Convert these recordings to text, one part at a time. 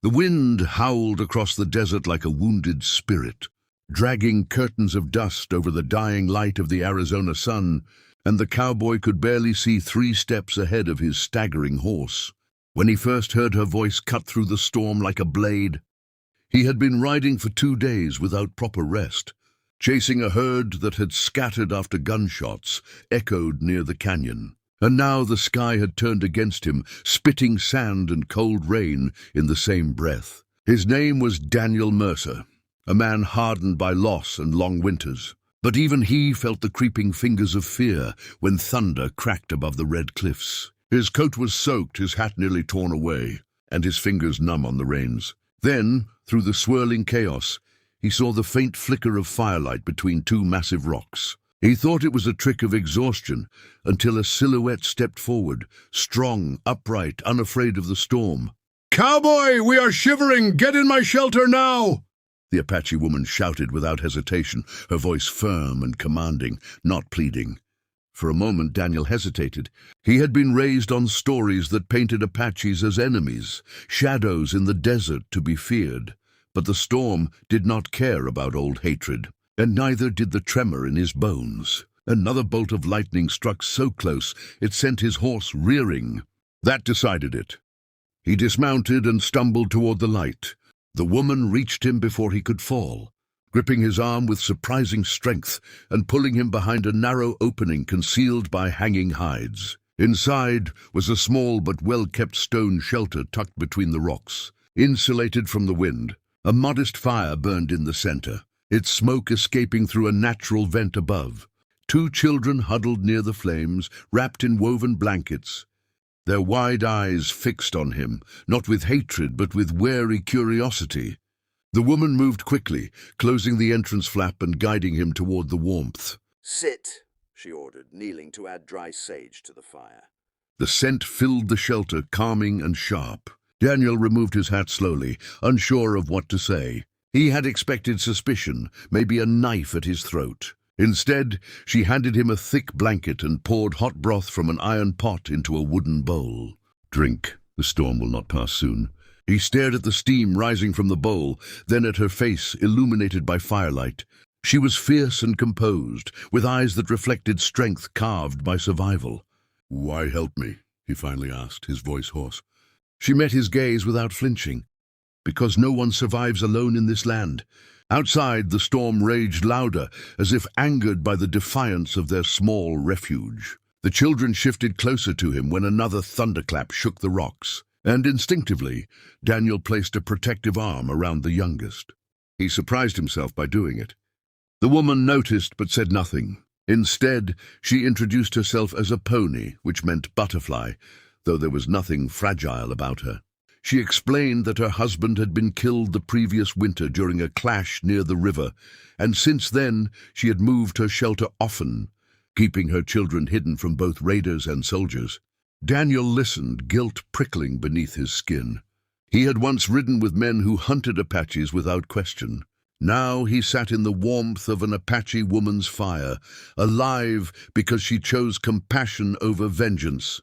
The wind howled across the desert like a wounded spirit, dragging curtains of dust over the dying light of the Arizona sun, and the cowboy could barely see 3 steps ahead of his staggering horse. When he first heard her voice cut through the storm like a blade, he had been riding for 2 days without proper rest, chasing a herd that had scattered after gunshots echoed near the canyon. And now the sky had turned against him, spitting sand and cold rain in the same breath. His name was Daniel Mercer, a man hardened by loss and long winters. But even he felt the creeping fingers of fear when thunder cracked above the red cliffs. His coat was soaked, his hat nearly torn away, and his fingers numb on the reins. Then, through the swirling chaos, he saw the faint flicker of firelight between 2 massive rocks. He thought it was a trick of exhaustion until a silhouette stepped forward, strong, upright, unafraid of the storm. "Cowboy, we are shivering! Get in my shelter now!" The Apache woman shouted without hesitation, her voice firm and commanding, not pleading. For a moment Daniel hesitated. He had been raised on stories that painted Apaches as enemies, shadows in the desert to be feared. But the storm did not care about old hatred, and neither did the tremor in his bones. Another bolt of lightning struck so close it sent his horse rearing. That decided it. He dismounted and stumbled toward the light. The woman reached him before he could fall, gripping his arm with surprising strength and pulling him behind a narrow opening concealed by hanging hides. Inside was a small but well-kept stone shelter tucked between the rocks, insulated from the wind. A modest fire burned in the center, its smoke escaping through a natural vent above. 2 children huddled near the flames, wrapped in woven blankets, their wide eyes fixed on him, not with hatred but with wary curiosity. The woman moved quickly, closing the entrance flap and guiding him toward the warmth. "Sit," she ordered, kneeling to add dry sage to the fire. The scent filled the shelter, calming and sharp. Daniel removed his hat slowly, unsure of what to say. He had expected suspicion, maybe a knife at his throat. Instead, she handed him a thick blanket and poured hot broth from an iron pot into a wooden bowl. "Drink. The storm will not pass soon." He stared at the steam rising from the bowl, then at her face illuminated by firelight. She was fierce and composed, with eyes that reflected strength carved by survival. "Why help me?" he finally asked, his voice hoarse. She met his gaze without flinching. "Because no one survives alone in this land." Outside, the storm raged louder, as if angered by the defiance of their small refuge. The children shifted closer to him when another thunderclap shook the rocks, and instinctively, Daniel placed a protective arm around the youngest. He surprised himself by doing it. The woman noticed but said nothing. Instead, she introduced herself as a pony, which meant butterfly, though there was nothing fragile about her. She explained that her husband had been killed the previous winter during a clash near the river, and since then she had moved her shelter often, keeping her children hidden from both raiders and soldiers. Daniel listened, guilt prickling beneath his skin. He had once ridden with men who hunted Apaches without question. Now he sat in the warmth of an Apache woman's fire, alive because she chose compassion over vengeance.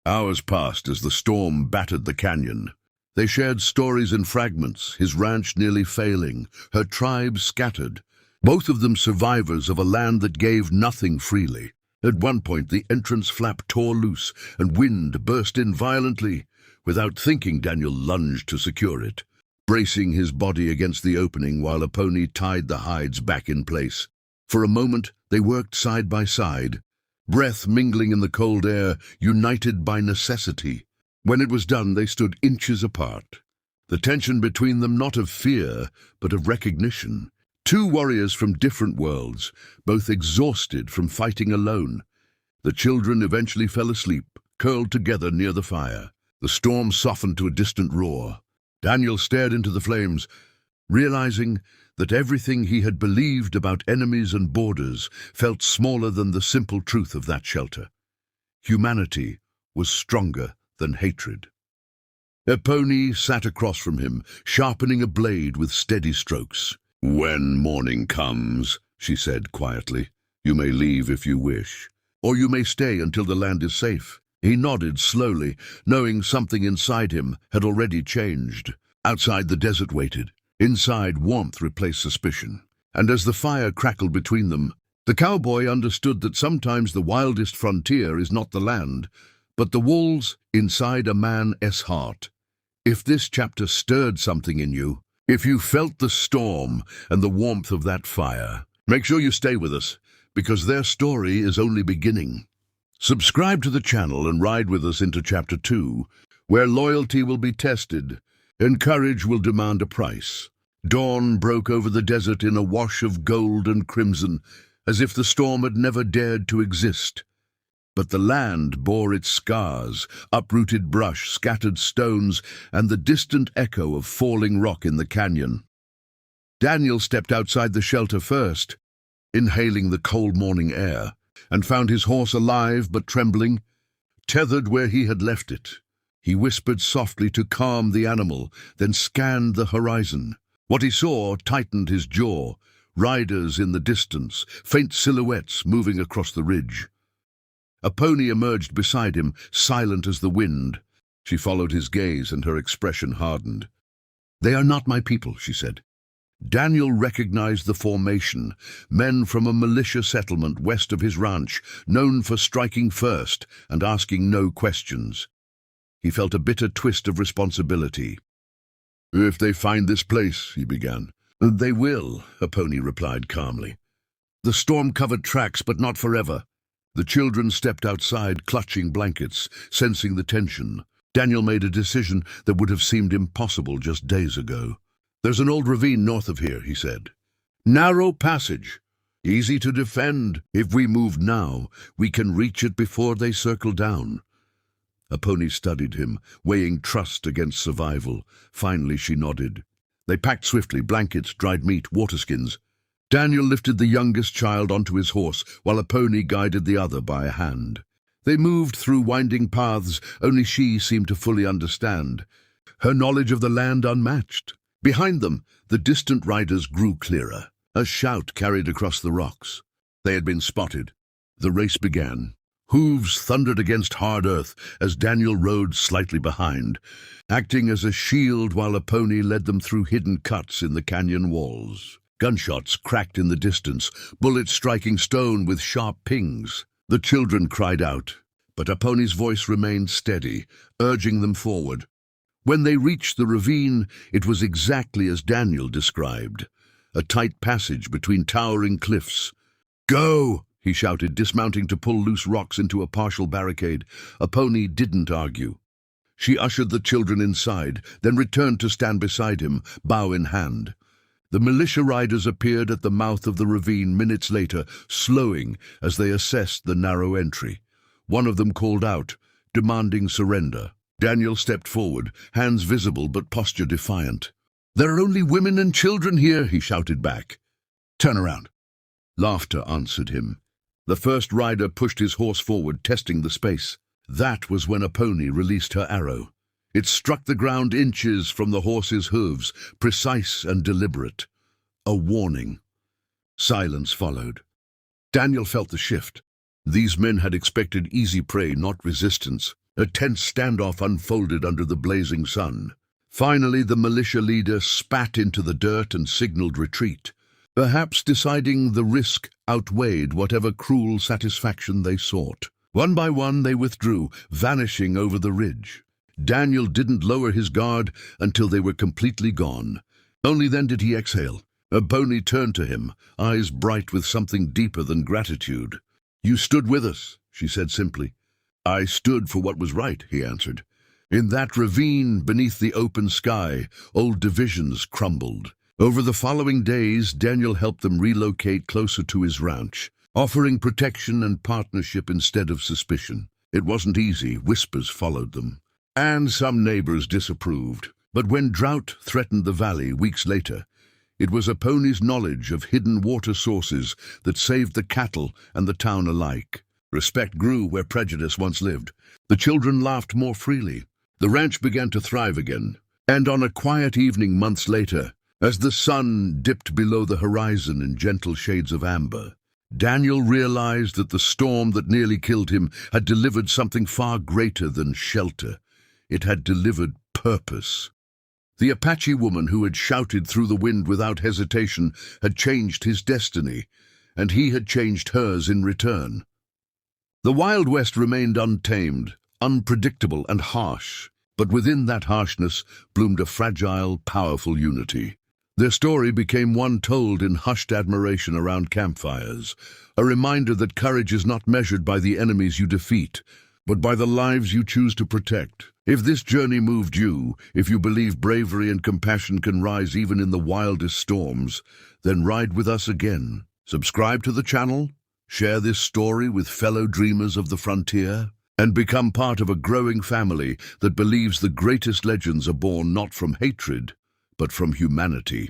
Hours passed as the storm battered the canyon. They shared stories in fragments, his ranch nearly failing, her tribe scattered, both of them survivors of a land that gave nothing freely. At one point, the entrance flap tore loose, and wind burst in violently. Without thinking, Daniel lunged to secure it, bracing his body against the opening while a pony tied the hides back in place. For a moment, they worked side by side, breath mingling in the cold air, united by necessity. When it was done, they stood inches apart, the tension between them not of fear, but of recognition. 2 warriors from different worlds, both exhausted from fighting alone. The children eventually fell asleep, curled together near the fire. The storm softened to a distant roar. Daniel stared into the flames, realizing that everything he had believed about enemies and borders felt smaller than the simple truth of that shelter. Humanity was stronger than hatred. A pony sat across from him, sharpening a blade with steady strokes. "When morning comes," she said quietly, "you may leave if you wish, or you may stay until the land is safe." He nodded slowly, knowing something inside him had already changed. Outside, the desert waited. Inside, warmth replaced suspicion. And as the fire crackled between them, the cowboy understood that sometimes the wildest frontier is not the land, but the walls inside a man's heart. If this chapter stirred something in you, if you felt the storm and the warmth of that fire, make sure you stay with us, because their story is only beginning. Subscribe to the channel and ride with us into Chapter 2, where loyalty will be tested and courage will demand a price. Dawn broke over the desert in a wash of gold and crimson, as if the storm had never dared to exist. But the land bore its scars, uprooted brush, scattered stones, and the distant echo of falling rock in the canyon. Daniel stepped outside the shelter first, inhaling the cold morning air, and found his horse alive but trembling, tethered where he had left it. He whispered softly to calm the animal, then scanned the horizon. What he saw tightened his jaw, riders in the distance, faint silhouettes moving across the ridge. A pony emerged beside him, silent as the wind. She followed his gaze and her expression hardened. "They are not my people," she said. Daniel recognized the formation, men from a militia settlement west of his ranch, known for striking first and asking no questions. He felt a bitter twist of responsibility. "If they find this place," he began. "They will," a pony replied calmly. "The storm covered tracks, but not forever." The children stepped outside, clutching blankets, sensing the tension. Daniel made a decision that would have seemed impossible just days ago. "There's an old ravine north of here," he said. "Narrow passage, easy to defend. If we move now, we can reach it before they circle down." A pony studied him, weighing trust against survival. Finally she nodded. They packed swiftly, blankets, dried meat, waterskins. Daniel lifted the youngest child onto his horse, while a pony guided the other by a hand. They moved through winding paths only she seemed to fully understand, her knowledge of the land unmatched. Behind them, the distant riders grew clearer. A shout carried across the rocks. They had been spotted. The race began. Hooves thundered against hard earth as Daniel rode slightly behind, acting as a shield while a pony led them through hidden cuts in the canyon walls. Gunshots cracked in the distance, bullets striking stone with sharp pings. The children cried out, but a pony's voice remained steady, urging them forward. When they reached the ravine, it was exactly as Daniel described, a tight passage between towering cliffs. "Go!" he shouted, dismounting to pull loose rocks into a partial barricade. A pony didn't argue. She ushered the children inside, then returned to stand beside him, bow in hand. The militia riders appeared at the mouth of the ravine minutes later, slowing as they assessed the narrow entry. One of them called out, demanding surrender. Daniel stepped forward, hands visible but posture defiant. "There are only women and children here," he shouted back. "Turn around." Laughter answered him. The first rider pushed his horse forward, testing the space. That was when a pony released her arrow. It struck the ground inches from the horse's hooves, precise and deliberate. A warning. Silence followed. Daniel felt the shift. These men had expected easy prey, not resistance. A tense standoff unfolded under the blazing sun. Finally, the militia leader spat into the dirt and signaled retreat, perhaps deciding the risk outweighed whatever cruel satisfaction they sought. One by one they withdrew, vanishing over the ridge. Daniel didn't lower his guard until they were completely gone. Only then did he exhale. A pony turned to him, eyes bright with something deeper than gratitude. "You stood with us," she said simply. "I stood for what was right," he answered. In that ravine beneath the open sky, old divisions crumbled. Over the following days, Daniel helped them relocate closer to his ranch, offering protection and partnership instead of suspicion. It wasn't easy. Whispers followed them, and some neighbors disapproved. But when drought threatened the valley weeks later, it was a pony's knowledge of hidden water sources that saved the cattle and the town alike. Respect grew where prejudice once lived. The children laughed more freely. The ranch began to thrive again. And on a quiet evening months later, as the sun dipped below the horizon in gentle shades of amber, Daniel realized that the storm that nearly killed him had delivered something far greater than shelter. It had delivered purpose. The Apache woman who had shouted through the wind without hesitation had changed his destiny, and he had changed hers in return. The Wild West remained untamed, unpredictable and harsh, but within that harshness bloomed a fragile, powerful unity. Their story became one told in hushed admiration around campfires, a reminder that courage is not measured by the enemies you defeat, but by the lives you choose to protect. If this journey moved you, if you believe bravery and compassion can rise even in the wildest storms, then ride with us again. Subscribe to the channel, share this story with fellow dreamers of the frontier, and become part of a growing family that believes the greatest legends are born not from hatred, but from humanity.